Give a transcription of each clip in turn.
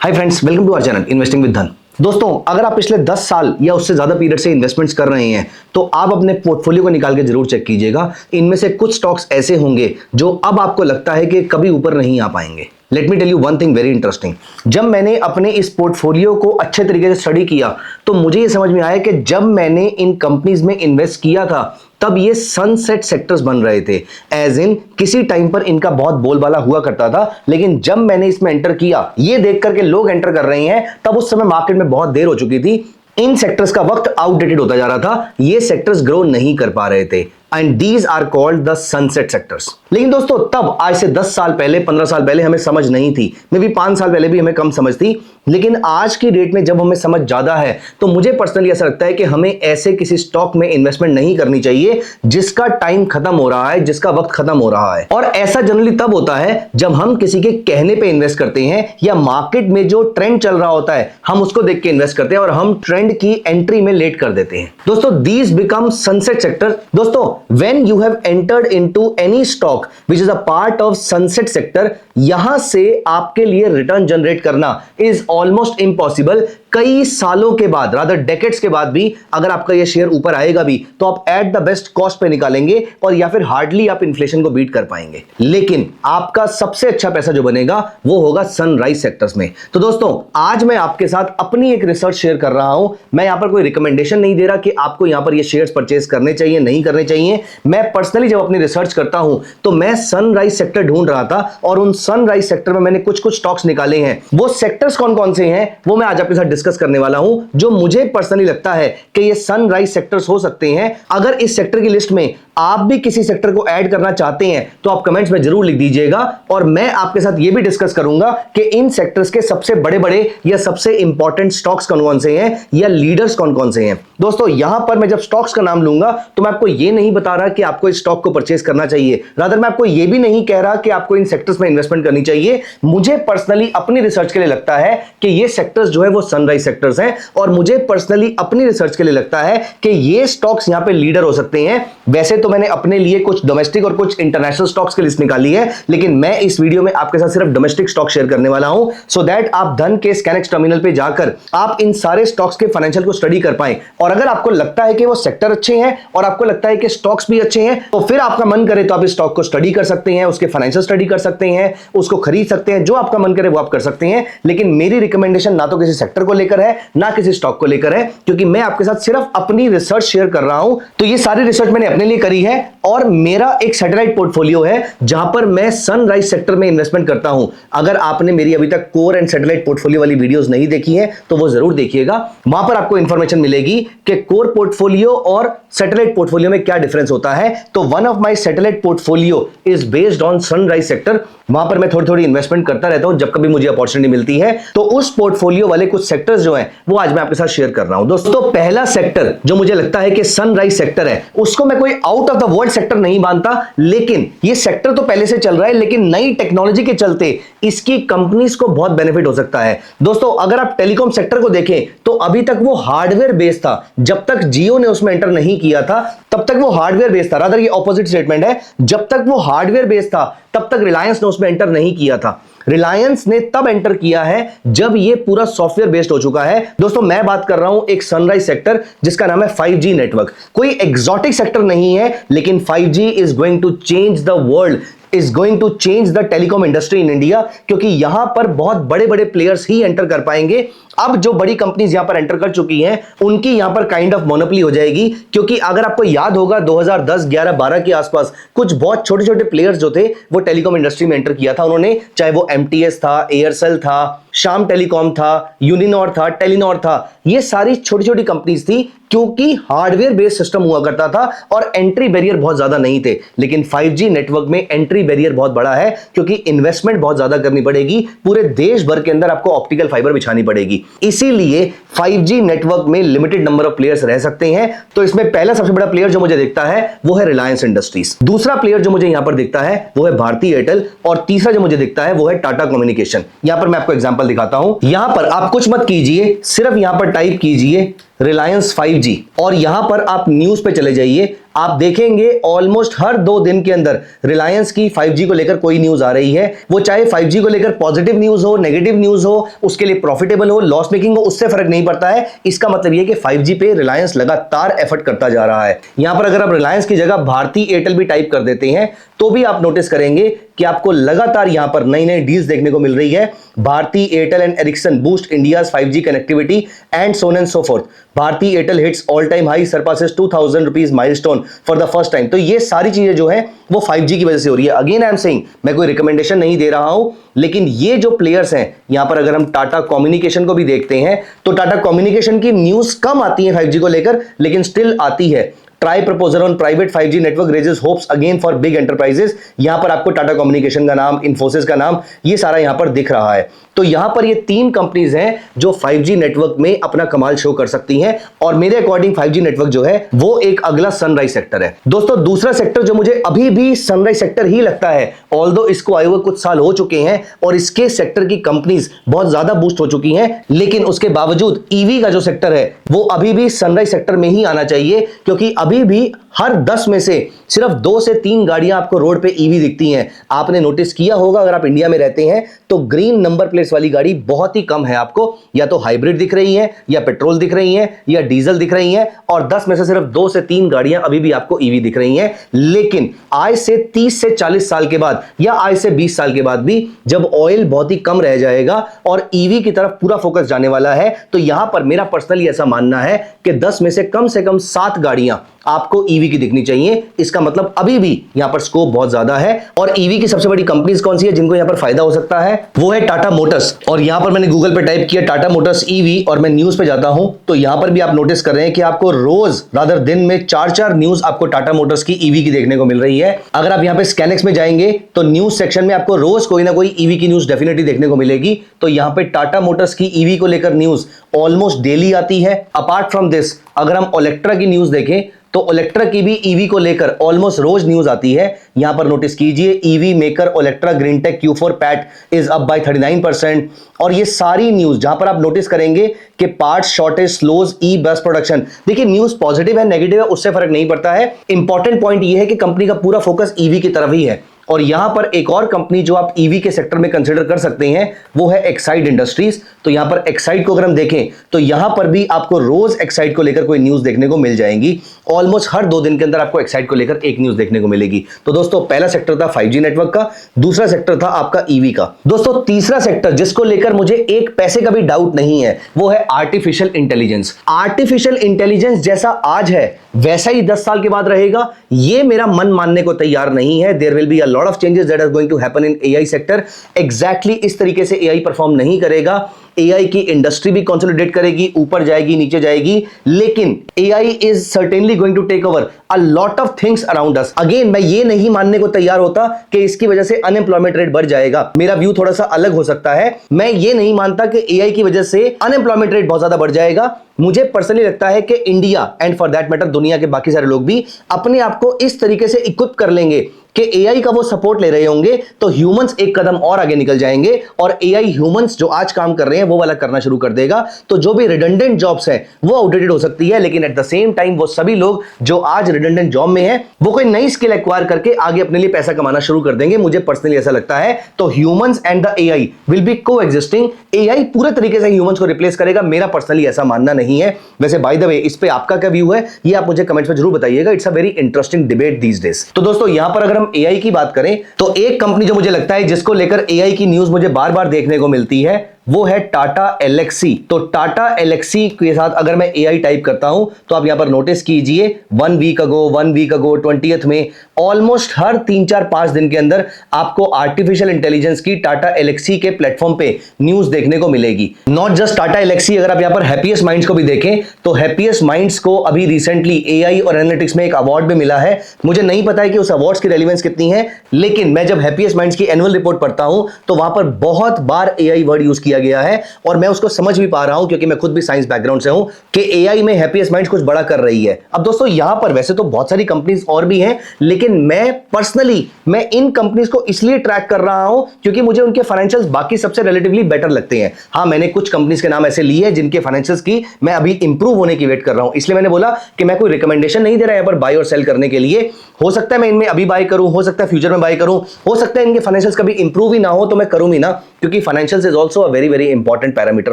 Hi friends, welcome to our channel investing with Dhan. दोस्तों, अगर आप पिछले 10 साल या उससे ज्यादा पीरियड से इन्वेस्टमेंट्स कर रहे हैं तो आप अपने पोर्टफोलियो को निकाल के जरूर चेक कीजिएगा। इनमें से कुछ स्टॉक्स ऐसे होंगे जो अब आपको लगता है कि कभी ऊपर नहीं आ पाएंगे। Let me tell you one thing very interesting. जब मैंने अपने इस पोर्टफोलियो को अच्छे तरीके से स्टडी किया तो मुझे ये समझ में आया कि जब मैंने इन कंपनीज में इन्वेस्ट किया था तब ये सनसेट सेक्टर्स बन रहे थे। एज इन किसी टाइम पर इनका बहुत बोलबाला हुआ करता था, लेकिन जब मैंने इसमें एंटर किया, ये देख करके लोग एंटर कर रहे हैं, तब उस समय मार्केट में बहुत देर हो चुकी थी। इन सेक्टर्स का वक्त आउटडेटेड होता जा रहा था, ये सेक्टर्स ग्रो नहीं कर पा रहे थे and these are called the sunset sectors. लेकिन दोस्तों, तब आज से 10 साल पहले, 15 साल पहले हमें समझ नहीं थी, मे भी 5 साल पहले भी हमें कम समझ थी, लेकिन आज की डेट में जब हमें समझ ज्यादा है तो मुझे पर्सनली ऐसा लगता है कि हमें ऐसे किसी स्टॉक में इन्वेस्टमेंट नहीं करनी चाहिए जिसका टाइम खत्म हो रहा है, जिसका वक्त खत्म हो रहा है। और ऐसा जनरली तब होता है जब हम किसी के कहने पे इन्वेस्ट करते हैं या मार्केट में जो ट्रेंड चल रहा होता है हम उसको देख के इन्वेस्ट करते हैं और हम ट्रेंड की एंट्री में लेट कर देते हैं। दोस्तों, दीज बिकम सनसेट सेक्टर। दोस्तों, when you have entered into any stock which is a part of sunset sector, यहां से आपके लिए रिटर्न जनरेट करना is almost impossible। कई सालों के बाद, रादर डेकेड्स के बाद भी अगर आपका ये शेयर ऊपर आएगा भी तो आप एट द बेस्ट कॉस्ट पे निकालेंगे और या फिर हार्डली आप इन्फ्लेशन को बीट कर पाएंगे। लेकिन आपका सबसे अच्छा पैसा जो बनेगा वो होगा सनराइज सेक्टर्स में। तो दोस्तों, आज मैं आपके साथ अपनी एक रिसर्च शेयर कर रहा हूं। मैं यहां पर कोई रिकमेंडेशन नहीं दे रहा कि आपको यहां पर ये शेयर्स परचेज करने चाहिए, नहीं करने चाहिए। मैं पर्सनली जब अपनी रिसर्च करता हूं तो मैं सनराइज सेक्टर ढूंढ रहा था और उन सनराइज सेक्टर में मैंने कुछ स्टॉक्स निकाले हैं। वो सेक्टर्स कौन कौन से हैं वो मैं आज आपके साथ डिस्कस करने वाला हूं, जो मुझे पर्सनली लगता है कि ये सनराइज सेक्टर्स हो सकते हैं। अगर इस सेक्टर की लिस्ट में आप भी किसी सेक्टर को ऐड करना चाहते हैं तो आप कमेंट्स में जरूर लिख दीजिएगा और मैं आपके साथ यह भी डिस्कस करूंगा कि इन सेक्टर्स के सबसे बड़े बड़े या सबसे इंपॉर्टेंट स्टॉक्स कौन कौन से हैं या लीडर्स कौन कौन से हैं। दोस्तों, यहां पर मैं जब स्टॉक्स का नाम लूंगा तो मैं आपको यह नहीं बता रहा कि आपको इस स्टॉक को परचेज करना चाहिए, रादर मैं आपको यह भी नहीं कह रहा कि आपको इन सेक्टर्स में इन्वेस्टमेंट करनी चाहिए। मुझे पर्सनली अपनी रिसर्च के लिए लगता है कि ये सेक्टर्स जो है वो सनराइज सेक्टर्स हैं और मुझे पर्सनली अपनी रिसर्च के लिए लगता है कि ये स्टॉक्स यहां पे लीडर हो सकते हैं। वैसे तो मैंने अपने लिए कुछ डोमेस्टिक और कुछ इंटरनेशनल स्टॉक्स की लिस्ट निकाली है, लेकिन मैं इस वीडियो में आपके साथ सिर्फ डोमेस्टिक स्टॉक शेयर करने वाला हूं सो दैट आप धन के स्कैनएक्स टर्मिनल पे जाकर आप इन सारे स्टॉक्स के फाइनेंशियल को स्टडी कर पाएं। और अगर आपको लगता है कि वो सेक्टर अच्छे हैं और आपको लगता है कि स्टॉक्स भी अच्छे हैं तो फिर आपका मन करे तो आप इस स्टॉक को स्टडी कर सकते हैं, उसके फाइनेंशियल स्टडी कर सकते हैं, उसको खरीद सकते हैं, जो आपका मन करे वो आप कर सकते हैं। लेकिन मेरी रिकमेंडेशन ना तो किसी सेक्टर को लेकर है ना किसी स्टॉक को लेकर है, क्योंकि मैं आपके साथ सिर्फ अपनी रिसर्च शेयर कर रहा हूं। तो ये सारी रिसर्च मैंने अपने लिए करी है और मेरा एक सैटेलाइट पोर्टफोलियो है जहां पर मैं सनराइज सेक्टर में इन्वेस्टमेंट करता हूं। अगर आपने मेरी अभी तक कोर एंड सैटेलाइट पोर्टफोलियो वाली वीडियोस नहीं देखी है तो वो जरूर देखिएगा। वहां पर आपको इंफॉर्मेशन मिलेगी कि कोर पोर्टफोलियो और सैटेलाइट पोर्टफोलियो में क्या डिफरेंस होता है। तो one of my satellite portfolio is based on sunrise sector. वहां पर मैं थोड़ी थोड़ी इन्वेस्टमेंट करता रहता हूं जब कभी मुझे अपॉर्चुनिटी मिलती है। तो उस पोर्टफोलियो वाले कुछ सेक्टर्स जो हैं वो आज मैं आपके साथ शेयर कर रहा हूं। दोस्तों, पहला सेक्टर जो मुझे लगता है कि सनराइज सेक्टर है, उसको मैं कोई out of the world sector नहीं मानता, लेकिन ये सेक्टर तो पहले से चल रहा है, लेकिन नई टेक्नोलॉजी के चलते इसकी कंपनीज को बहुत बेनिफिट हो सकता है। दोस्तों, अगर आप टेलीकॉम सेक्टर को देखें तो अभी तक वो हार्डवेयर बेस्ड था। जब तक जियो ने उसमें एंटर नहीं किया था तब तक वो हार्डवेयर बेस्ड था, रादर ये ऑपोजिट स्टेटमेंट है। जब तक वो हार्डवेयर बेस्ड था तब तक रिलायंस ने उसमें एंटर नहीं किया था। रिलायंस ने तब एंटर किया है जब ये पूरा सॉफ्टवेयर बेस्ड हो चुका है। दोस्तों, मैं बात कर रहा हूं एक सनराइज सेक्टर जिसका नाम है 5G नेटवर्क। कोई एग्जॉटिक सेक्टर नहीं है, लेकिन 5G is going to change the world, is going to change the telecom industry in India, क्योंकि यहां पर बहुत बड़े बड़े प्लेयर्स ही एंटर कर पाएंगे। अब जो बड़ी कंपनीज यहां पर एंटर कर चुकी हैं उनकी यहां पर काइंड ऑफ मोनोपोली हो जाएगी, क्योंकि अगर आपको याद होगा 2010, 11, 12 के आसपास कुछ बहुत छोटे छोटे प्लेयर्स जो थे वो टेलीकॉम इंडस्ट्री में एंटर किया था उन्होंने, चाहे वो MTS था, एयरसेल था, शाम टेलीकॉम था, यूनिनॉर था, टेलीनॉर था। ये सारी छोटी छोटी कंपनीज थी क्योंकि हार्डवेयर बेस्ड सिस्टम हुआ करता था और एंट्री बैरियर बहुत ज्यादा नहीं थे। लेकिन 5G नेटवर्क में एंट्री बैरियर बहुत बड़ा है क्योंकि इन्वेस्टमेंट बहुत ज्यादा करनी पड़ेगी, पूरे देश भर के अंदर आपको ऑप्टिकल फाइबर बिछानी पड़ेगी। इसीलिए 5G नेटवर्क में लिमिटेड नंबर ऑफ प्लेयर्स रह सकते हैं। तो इसमें पहला सबसे बड़ा प्लेयर जो मुझे दिखता है वो है रिलायंस इंडस्ट्रीज। दूसरा प्लेयर जो मुझे यहां पर दिखता है वो है भारती एयरटेल और तीसरा जो मुझे दिखता है वो है टाटा कम्युनिकेशन। यहां पर मैं आपको एग्जांपल दिखाता हूं। यहां पर आप कुछ मत कीजिए, सिर्फ यहां पर टाइप कीजिए रिलायंस 5G। और यहां पर आप न्यूज पे चले जाइए, आप देखेंगे ऑलमोस्ट हर 2 दिन के अंदर रिलायंस की 5G को लेकर कोई न्यूज आ रही है। वो चाहे 5G को लेकर पॉजिटिव न्यूज हो, नेगेटिव न्यूज हो, उसके लिए प्रॉफिटेबल हो, लॉस मेकिंग हो, उससे फर्क नहीं पड़ता है। इसका मतलब यह कि 5G पे रिलायंस लगातार एफर्ट करता जा रहा है। यहां पर अगर आप रिलायंस की जगह भारती एयरटेल भी टाइप कर देते हैं तो भी आप नोटिस करेंगे कि आपको लगातार यहां पर नई नई डील्स देखने को मिल रही है। Bharti Airtel and Ericsson boost India's 5G connectivity and so on and so forth. Bharti Airtel hits all time high, surpasses 2000 rupees milestone for the first time. तो ये सारी चीजें जो है वो 5G की वजह से हो रही है। अगेन आई एम सेइंग, मैं कोई रिकमेंडेशन नहीं दे रहा हूं, लेकिन ये जो प्लेयर्स हैं यहां पर अगर हम टाटा कम्युनिकेशन को भी देखते हैं तो टाटा कम्युनिकेशन की न्यूज कम आती है 5G को लेकर, लेकिन स्टिल आती है। Try proposal on private 5G network raises hopes again for big enterprises. यहां पर आपको टाटा कम्युनिकेशन का नाम, इन्फोसिस का नाम, ये सारा यहां पर दिख रहा है। तो यहां पर ये 3 कंपनीज हैं जो 5G नेटवर्क में अपना कमाल शो कर सकती हैं, और मेरे अकॉर्डिंग 5G नेटवर्क जो है वो एक अगला सनराइज सेक्टर है। दोस्तों दूसरा सेक्टर जो मुझे अभी भी सनराइज सेक्टर ही लगता है, ऑल्दो इसको आए हुए कुछ साल हो चुके हैं और इसके सेक्टर की कंपनीज बहुत ज्यादा बूस्ट हो चुकी हैं, लेकिन उसके बावजूद ईवी का जो सेक्टर है वो अभी भी सनराइज सेक्टर में ही आना चाहिए, क्योंकि अभी भी हर 10 में से सिर्फ 2 से 3 गाड़ियां आपको रोड पे ईवी दिखती हैं। आपने नोटिस किया होगा अगर आप इंडिया में रहते हैं तो ग्रीन नंबर प्लेट्स वाली गाड़ी बहुत ही कम है आपको, या तो हाइब्रिड दिख रही है, या पेट्रोल दिख रही है, या डीजल दिख रही है, और 10 में से सिर्फ 2 से 3 गाड़ियां अभी भी आपको ईवी दिख रही हैं। लेकिन आज से 30 से 40 साल के बाद, या आज से 20 साल के बाद भी जब ऑयल बहुत ही कम रह जाएगा और ईवी की तरफ पूरा फोकस जाने वाला है, तो यहां पर मेरा पर्सनली ऐसा मानना है कि 10 में से कम 7 गाड़ियां आपको ईवी की दिखनी चाहिए। इसका मतलब अभी भी यहां पर स्कोप बहुत ज्यादा है। और ईवी की सबसे बड़ी कंपनीज कौन सी है जिनको यहां पर फायदा हो सकता है, वो है टाटा मोटर्स। और यहां पर मैंने गूगल पे टाइप किया टाटा मोटर्स ईवी और मैं न्यूज पे जाता हूं तो यहां पर भी आप नोटिस कर रहे हैं कि आपको रोज रादर दिन में 4 न्यूज आपको टाटा मोटर्स की ईवी की देखने को मिल रही है। अगर आप यहां पे स्कैनेक्स में जाएंगे तो न्यूज सेक्शन में आपको रोज कोई ना कोई ईवी की न्यूज डेफिनेटली देखने को मिलेगी। तो यहां पे टाटा मोटर्स की ईवी को लेकर न्यूज ऑलमोस्ट डेली आती है। अपार्ट फ्रॉम दिस अगर हम ओलेक्ट्रा की न्यूज देखें तो ओलेक्ट्रा की भी ईवी को लेकर ऑलमोस्ट रोज न्यूज आती है। यहां पर नोटिस कीजिए EV maker Olectra Greentech Q4 PAT is up by 39%। और ये सारी न्यूज जहां पर आप नोटिस करेंगे कि पार्ट्स शॉर्टेज स्लोज ई बस प्रोडक्शन। देखिए न्यूज पॉजिटिव है नेगेटिव है उससे फर्क नहीं पड़ता है, इंपॉर्टेंट पॉइंट ये है कि कंपनी का पूरा फोकस ईवी की तरफ ही है। और यहां पर एक और कंपनी जो आप ईवी के सेक्टर में कंसीडर कर सकते हैं वो है एक्साइड इंडस्ट्रीज। तो यहां पर एक्साइड को अगर हम देखें तो यहां पर भी आपको रोज एक्साइड को लेकर कोई न्यूज देखने को मिल जाएंगी। ऑलमोस्ट हर 2 दिन के अंदर आपको एक्साइड को लेकर एक न्यूज देखने को मिलेगी। तो दोस्तों पहला सेक्टर था 5G नेटवर्क का, दूसरा सेक्टर था आपका ईवी का। दोस्तों तीसरा सेक्टर जिसको लेकर मुझे एक पैसे का भी डाउट नहीं है वो है आर्टिफिशियल इंटेलिजेंस। आर्टिफिशियल इंटेलिजेंस जैसा आज है वैसा ही 10 साल के बाद रहेगा, ये मेरा मन मानने को तैयार नहीं है। There will be a lot of changes that are going to happen in AI sector. Exactly इस तरीके से एआई परफॉर्म नहीं करेगा। एआई की इंडस्ट्री भी कंसोलिडेट करेगी, ऊपर जाएगी नीचे जाएगी, लेकिन AI is certainly going to take over a lot of things around us. Again मैं ये नहीं मानने को तैयार होता कि इसकी वजह से अनएम्प्लॉयमेंट रेट बढ़ जाएगा। मेरा व्यू थोड़ा सा अलग हो सकता है। मैं ये नहीं मानता कि एआई की वजह से अनएम्प्लॉयमेंट रेट बहुत ज्यादा बढ़ जाएगा। मुझे पर्सनली लगता है कि India and for that matter दुनिया के बाकी सारे लोग भी अपने आप को इस तरीके से इक्विप कर लेंगे कि एआई का वो सपोर्ट ले रहे होंगे तो ह्यूमंस एक कदम और आगे निकल जाएंगे और एआई ह्यूमंस जो आज काम कर रहे हैं वो वाला करना शुरू कर देगा। तो जो भी रिडंडेंट जॉब्स हैं वो आउटडेटेड हो सकती है, लेकिन एट द सेम टाइम वो सभी लोग जो आज रिडंडेंट जॉब में हैं वो कोई नई स्किल एक्वायर करके आगे अपने लिए पैसा कमाना शुरू कर देंगे। मुझे पर्सनली ऐसा लगता है। तो humans and the AI will be को एग्जिस्टिंग। एआई पूरे तरीके से ह्यूमंस को रिप्लेस करेगा, मेरा पर्सनली ऐसा मानना नहीं है। वैसे बाय द वे इस पे आपका क्या व्यू है ये आप मुझे कमेंट्स में जरूर बताइएगा। It's a very interesting debate these days. तो दोस्तों यहां पर अगर हम एआई की बात करें तो एक कंपनी जो मुझे लगता है जिसको लेकर एआई की न्यूज मुझे बार बार देखने को मिलती है वो है टाटा एलेक्सी। तो टाटा एलेक्सी के साथ अगर मैं एआई टाइप करता हूं तो आप यहां पर नोटिस कीजिए 1 वीक अगो 20th में ऑलमोस्ट हर 3-4-5 दिन के अंदर आपको आर्टिफिशियल इंटेलिजेंस की टाटा एलेक्सी के प्लेटफॉर्म पे न्यूज देखने को मिलेगी। नॉट जस्ट टाटा एलेक्सी, अगर आप यहां पर हैप्पीएस्ट माइंड्स को भी देखें तो हैप्पीएस्ट माइंड्स को अभी रिसेंटली एआई और एनालिटिक्स में एक अवार्ड भी मिला है। मुझे नहीं पता है कि उस अवार्ड्स की रेलेवेंस कितनी है, लेकिन मैं जब हैप्पीएस्ट माइंड्स की एनुअल रिपोर्ट पढ़ता हूं तो वहां पर बहुत बार एआई वर्ड यूज किया गया है और मैं उसको समझ भी पा रहा हूं क्योंकि मैं खुद भी साइंस बैकग्राउंड से हूं कि एआई में हैप्पीएस्ट माइंड्स कुछ बड़ा कर रही है। अब दोस्तों यहां पर वैसे तो बहुत सारी कंपनीज और भी हैं, लेकिन मैं पर्सनली इन कंपनीज को इसलिए ट्रैक कर रहा हूं क्योंकि मुझे उनके फाइनेंशियल्स बाकी सबसे रिलेटिवली बेटर लगते हैं। हां, मैंने कुछ कंपनीज के नाम ऐसे लिए हैं जिनके फाइनेंशियल्स की मैं अभी इंप्रूव होने की वेट कर रहा हूं, इसलिए मैंने बोला कि मैं कोई रिकमेंडेशन नहीं दे रहा यहां पर बाय और सेल करने के लिए। हो सकता है मैं इनमें अभी बाय करूं, हो सकता है फ्यूचर में बाय करूं, हो सकता है इनके फाइनेंशियल्स कभी इंप्रूव ही ना हो तो मैं करूं ही ना, क्योंकि financials is also a very very important parameter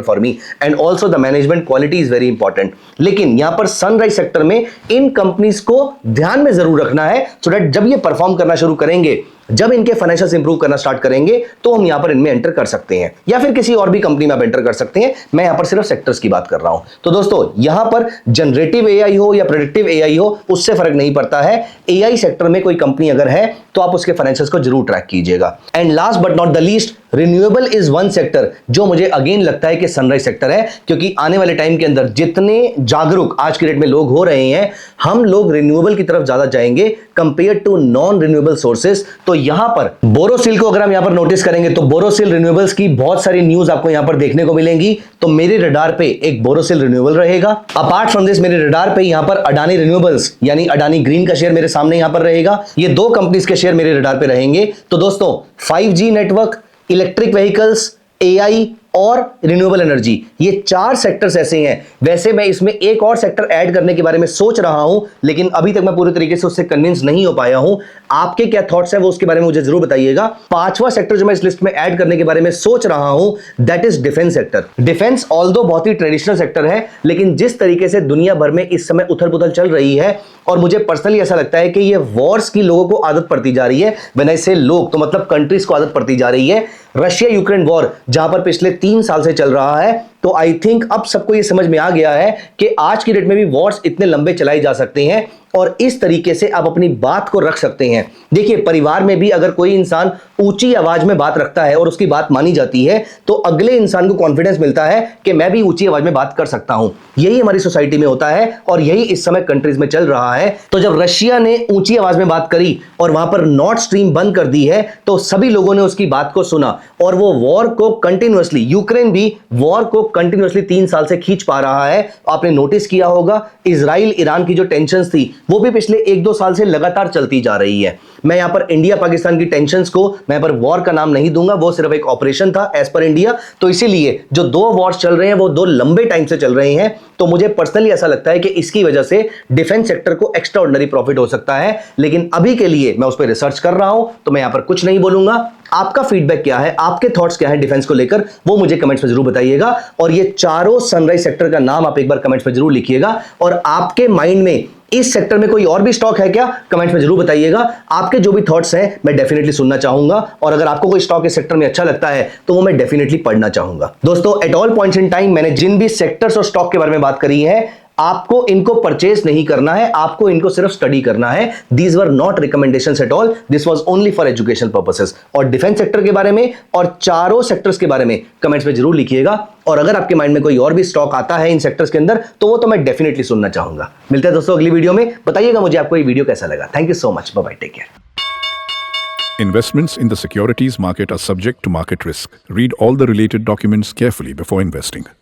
for me and also the management quality is very important. लेकिन यहां पर सनराइज सेक्टर में इन कंपनीज को ध्यान में जरूर रखना है सो दैट जब ये परफॉर्म करना शुरू करेंगे, जब इनके फाइनेंशियल्स इंप्रूव करना स्टार्ट करेंगे तो हम यहां पर इनमें एंटर कर सकते हैं, या फिर किसी और भी कंपनी में आप एंटर कर सकते हैं। मैं यहां पर सिर्फ सेक्टर्स की बात कर रहा हूं। तो दोस्तों यहां पर जनरेटिव एआई हो या प्रेडिक्टिव एआई हो, उससे फर्क नहीं पड़ता है। एआई सेक्टर में कोई कंपनी अगर है तो आप उसके फाइनेंशियल्स को जरूर ट्रैक कीजिएगा। And last but not the least, renewable is one sector जो मुझे अगेन लगता है कि सनराइज सेक्टर है, क्योंकि आने वाले टाइम के अंदर जितने जागरूक आज की डेट में लोग हो रहे हैं, हम लोग रिन्यूएबल की तरफ ज्यादा जाएंगे compare to non renewable sources. तो यहां पर बोरोसिल को अगर हम यहां पर नोटिस करेंगे तो बोरोसिल रिन्यूएबल्स की बहुत सारी न्यूज आपको यहां पर देखने को मिलेंगी। तो मेरे रडार पे एक बोरोसिल रिन्यूएबल रहेगा। अपार्ट फ्रॉम दिस मेरे रडार पे यहां पर अडानी रिन्यूएबल्स यानी अडानी ग्रीन का शेयर मेरे सामने यहां पर रहेगा। ये दो कंपनीज के शेयर मेरे रडार पे रहेंगे। तो दोस्तों 5G network, electric vehicles, AI और रिन्यूएबल एनर्जी, ये चार सेक्टर्स ऐसे हैं। वैसे मैं इसमें एक और सेक्टर ऐड करने के बारे में सोच रहा हूं, लेकिन अभी तक मैं पूरी तरीके से उससे कन्विंस नहीं हो पाया हूं। आपके क्या थॉट्स हैं वो उसके बारे में मुझे जरूर बताइएगा। पांचवा सेक्टर जो मैं इस लिस्ट में ऐड करने के बारे में सोच रहा हूं, that is defence sector. Defence although बहुत ही ट्रेडिशनल सेक्टर है, लेकिन जिस तरीके से दुनिया भर में इस समय उथल पुथल चल रही है, और मुझे पर्सनली ऐसा लगता है कि ये वॉर्स की लोगों को आदत पड़ती जा रही है। व्हेन आई से लोग तो मतलब कंट्रीज को आदत पड़ती जा रही है। रशिया यूक्रेन वॉर जहां पर पिछले 3 साल से चल रहा है, तो आई थिंक अब सबको ये समझ में आ गया है कि आज की डेट में भी वॉर्स इतने लंबे चलाए जा सकते हैं और इस तरीके से आप अपनी बात को रख सकते हैं। देखिए, परिवार में भी अगर कोई इंसान ऊंची आवाज में बात रखता है और उसकी बात मानी जाती है तो अगले इंसान को कॉन्फिडेंस मिलता है कि मैं भी ऊंची आवाज में बात कर सकता हूं। यही हमारी सोसाइटी में होता है और यही इस समय कंट्रीज में चल रहा है। तो जब रशिया ने ऊंची आवाज में बात करी और वहां पर नॉर्थ स्ट्रीम बंद कर दी है, तो सभी लोगों ने उसकी बात को सुना और वो वॉर को कंटिन्यूअसली, यूक्रेन भी वॉर को कंटिन्यूअसली 3 साल से खींच पा रहा है। आपने नोटिस किया होगा इजराइल ईरान की जो टेंशंस थी वो भी पिछले 1-2 साल से लगातार चलती जा रही है। मैं यहां पर इंडिया पाकिस्तान की टेंशंस को मैं यहां पर वॉर का नाम नहीं दूंगा, वो सिर्फ एक ऑपरेशन था एज पर इंडिया। तो इसीलिए जो 2 वॉर्स चल रहे हैं वो 2 लंबे टाइम से चल रहे हैं। तो मुझे पर्सनली ऐसा लगता है कि इसकी वजह से डिफेंस सेक्टर को एक्स्ट्रा ऑर्डिनरी प्रॉफिट हो सकता है, लेकिन अभी के लिए मैं उस पर रिसर्च कर रहा हूं तो मैं यहां पर कुछ नहीं बोलूंगा। आपका फीडबैक क्या है, आपके थॉट्स क्या है डिफेंस को लेकर, वो मुझे कमेंट्स में जरूर बताइएगा। और ये चारों सनराइज सेक्टर का नाम आप एक बार कमेंट्स में जरूर लिखिएगा। और आपके माइंड में इस सेक्टर में कोई और भी स्टॉक है क्या, कमेंट्स में जरूर बताइएगा। आपके जो भी थॉट्स हैं मैं डेफिनेटली सुनना चाहूंगा, और अगर आपको कोई स्टॉक इस सेक्टर में अच्छा लगता है तो वो मैं डेफिनेटली पढ़ना चाहूंगा। दोस्तों, at all points in time मैंने जिन भी सेक्टर्स और स्टॉक के बारे में बात करी है, आपको इनको परचेज नहीं करना है, आपको इनको सिर्फ स्टडी करना है। These were not recommendations at all, this was only for educational purposes. और डिफेंस सेक्टर के बारे में और चारों सेक्टर्स के बारे में कमेंट्स में जरूर लिखिएगा। और अगर आपके माइंड में कोई और भी स्टॉक आता है इन सेक्टर्स के अंदर तो वो तो मैं डेफिनेटली सुनना चाहूंगा। मिलते हैं दोस्तों अगली वीडियो में। बताइएगा मुझे आपको ये वीडियो कैसा लगा। Thank you so much, bye bye, take care. Investments in the securities market are subject to market risk. Read all the related documents carefully before investing.